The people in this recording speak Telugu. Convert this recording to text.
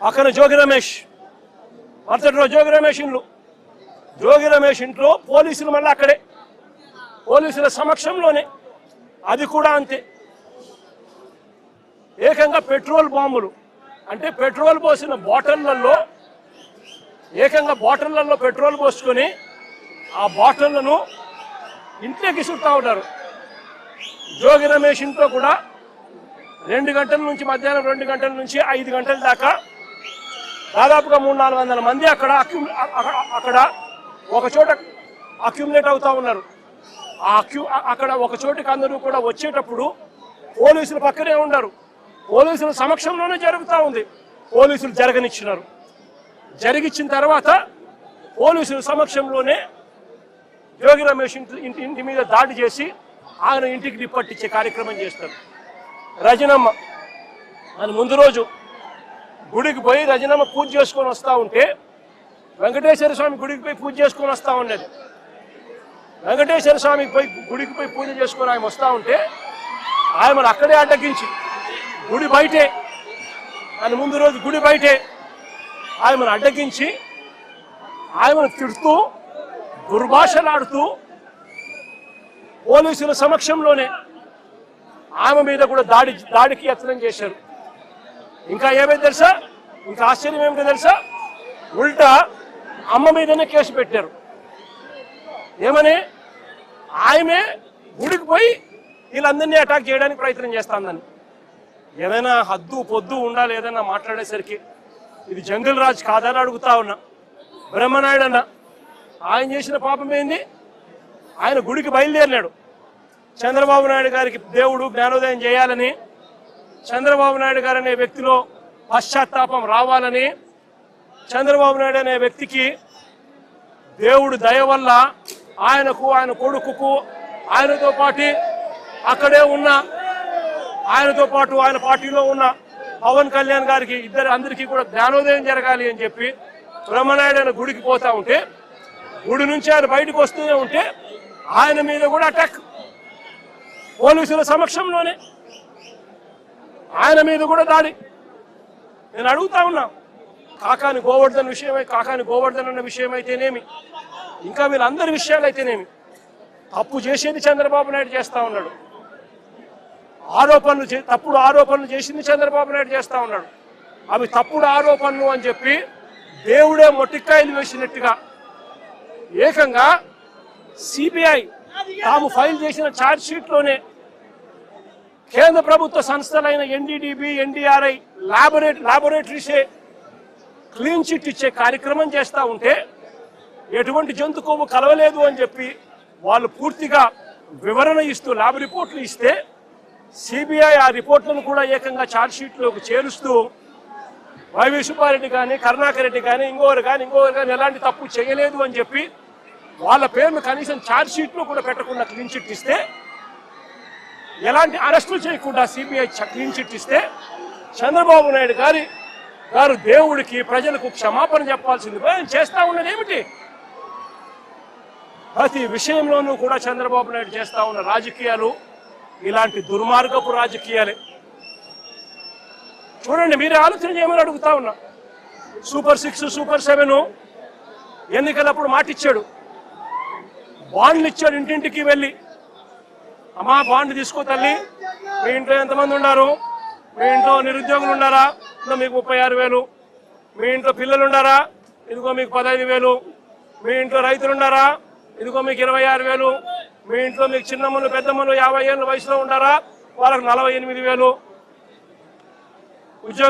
పక్కన జోగి రమేష్, మరుసటి రోజు జోగి రమేష్ ఇంట్లో పోలీసులు మళ్ళీ అక్కడే, పోలీసుల సమక్షంలోనే, అది కూడా అంతే. ఏకంగా పెట్రోల్ బాంబులు, అంటే పెట్రోల్ పోసిన బాటిళ్లలో, ఏకంగా బాటిళ్లలో పెట్రోల్ పోసుకొని ఆ బాటిళ్లను ఇంట్లోకి చుట్టా ఉంటారు. జోగి రమేష్ ఇంట్లో కూడా 2 గంటల నుంచి, మధ్యాహ్నం 2 గంటల నుంచి 5 గంటల దాకా దాదాపుగా 300-400 మంది అక్కడ ఒక చోట అక్యుములేట్ అవుతా ఉన్నారు. అక్కడ ఒక చోటికి అందరూ కూడా వచ్చేటప్పుడు పోలీసులు పక్కనే ఉన్నారు. పోలీసుల సమక్షంలోనే జరుగుతూ ఉంది. పోలీసులు జరగనిచ్చినారు. జరిగిచ్చిన తర్వాత పోలీసుల సమక్షంలోనే జోగి రమేష్ ఇంటి మీద దాడి చేసి ఆయన ఇంటికి నిప్పట్టించే కార్యక్రమం చేస్తారు. రజనమ్మ అని ముందు రోజు గుడికి పోయి రజనమ్మ పూజ చేసుకొని వస్తూ ఉంటే, వెంకటేశ్వర స్వామి గుడికి పోయి పూజ చేసుకొని వస్తూ ఉండేది. వెంకటేశ్వర స్వామి గుడికి పోయి పూజ చేసుకొని ఆయన వస్తూ ఉంటే ఆయనను అక్కడే అడ్డగించి, గుడి బయటే, అని ముందు రోజు గుడి బయటే ఆయనను అడ్డగించి ఆయనను తిడుతూ దుర్భాషలాడుతూ పోలీసుల సమక్షంలోనే ఆమె మీద కూడా దాడికి యత్నం చేశారు. ఇంకా ఏమైంది తెలుసా? ఇంకా ఆశ్చర్యం ఏమిటో తెలుసా? ఉల్టా అమ్మ మీదనే కేసు పెట్టారు. ఏమని? ఆమె గుడికి పోయి వీళ్ళందరినీ అటాక్ చేయడానికి ప్రయత్నం చేస్తాందని. ఏదైనా హద్దు పొద్దు ఉండాలి ఏదైనా మాట్లాడేసరికి. ఇది జంగిల్ రాజ్ కాదని అడుగుతా ఉన్నా. బ్రహ్మనాయుడు అన్న ఆయన చేసిన పాపం ఏంది? ఆయన గుడికి బయలుదేరినాడు. చంద్రబాబు నాయుడు గారికి దేవుడు జ్ఞానోదయం చేయాలని, చంద్రబాబు నాయుడు గారు అనే వ్యక్తిలో పశ్చాత్తాపం రావాలని, చంద్రబాబు నాయుడు అనే వ్యక్తికి దేవుడు దయ వల్ల ఆయనకు, ఆయన కొడుకుకు, ఆయనతో పాటు అక్కడే ఉన్న, ఆయనతో పాటు ఆయన పార్టీలో ఉన్న పవన్ కళ్యాణ్ గారికి అందరికీ కూడా జ్ఞానోదయం జరగాలి అని చెప్పి బ్రహ్మనాయుడు ఆయన గుడికి పోతా ఉంటే, గుడి నుంచి ఆయన బయటకు వస్తూనే ఉంటే ఆయన మీద కూడా అటాక్. పోలీసుల సమక్షంలోనే ఆయన మీద కూడా దాడి. నేను అడుగుతా ఉన్నా, కాకాని గోవర్ధన్ అన్న విషయం అయితేనేమి, ఇంకా వీళ్ళందరి విషయాలు అయితేనేమి, తప్పు చేసేది చంద్రబాబు నాయుడు చేస్తా ఉన్నాడు. తప్పుడు ఆరోపణలు చేసింది చంద్రబాబు నాయుడు చేస్తా ఉన్నాడు. అవి తప్పుడు ఆరోపణలు అని చెప్పి దేవుడే మొట్టికాయలు వేసినట్టుగా ఏకంగా సిబిఐ తాము ఫైల్ చేసిన ఛార్జ్ షీట్లోనే కేంద్ర ప్రభుత్వ సంస్థలైన ఎన్డీడీబీ, ఎన్డీఆర్ఐ లాబొరేటరీసే క్లీన్ చిట్ ఇచ్చే కార్యక్రమం చేస్తూ ఉంటే ఎటువంటి జంతు కొవ్వు కలవలేదు అని చెప్పి వాళ్ళు పూర్తిగా వివరణ ఇస్తూ ల్యాబ్ రిపోర్ట్లు ఇస్తే సిబిఐ ఆ రిపోర్ట్లను కూడా ఏకంగా ఛార్జ్ షీట్లోకి చేరుస్తూ వైవి సుబ్బారెడ్డి కానీ, కరుణాకర్ రెడ్డి కానీ, ఇంకొకరు కానీ ఎలాంటి తప్పు చేయలేదు అని చెప్పి వాళ్ళ పేర్లు కనీసం ఛార్జ్ షీట్లో కూడా పెట్టకుండా క్లీన్ చిట్ ఇస్తే, ఎలాంటి అరెస్టులు చేయకుండా సిబిఐ క్లీన్ చిట్ ఇస్తే చంద్రబాబు నాయుడు గారు దేవుడికి, ప్రజలకు క్షమాపణ చెప్పాల్సింది చేస్తా ఉన్నది ఏమిటి? ప్రతి విషయంలోనూ కూడా చంద్రబాబు నాయుడు చేస్తా ఉన్న రాజకీయాలు ఇలాంటి దుర్మార్గపు రాజకీయాలే. చూడండి, మీరే ఆలోచన చేయమని అడుగుతా ఉన్నా. సూపర్ 6, సూపర్ 7 ఎన్నికలప్పుడు మాటిచ్చాడు, బాండ్లు ఇచ్చాడు. ఇంటింటికి వెళ్ళి, అమ్మా బాండ్ తీసుకో తల్లి, మీ ఇంట్లో ఎంతమంది ఉన్నారు, మీ ఇంట్లో నిరుద్యోగులు ఉన్నారా, మీకు 36,000, మీ ఇంట్లో పిల్లలు ఉన్నారా, ఇదిగో మీకు 15,000, మీ ఇంట్లో రైతులు ఉన్నారా, ఇదిగో మీకు 26,000, మీ ఇంట్లో మీకు చిన్నమ్మలు పెద్దమ్మలు 50 ఏళ్ళ వయసులో ఉన్నారా, వాళ్ళకు 48,000 ఉద్యోగం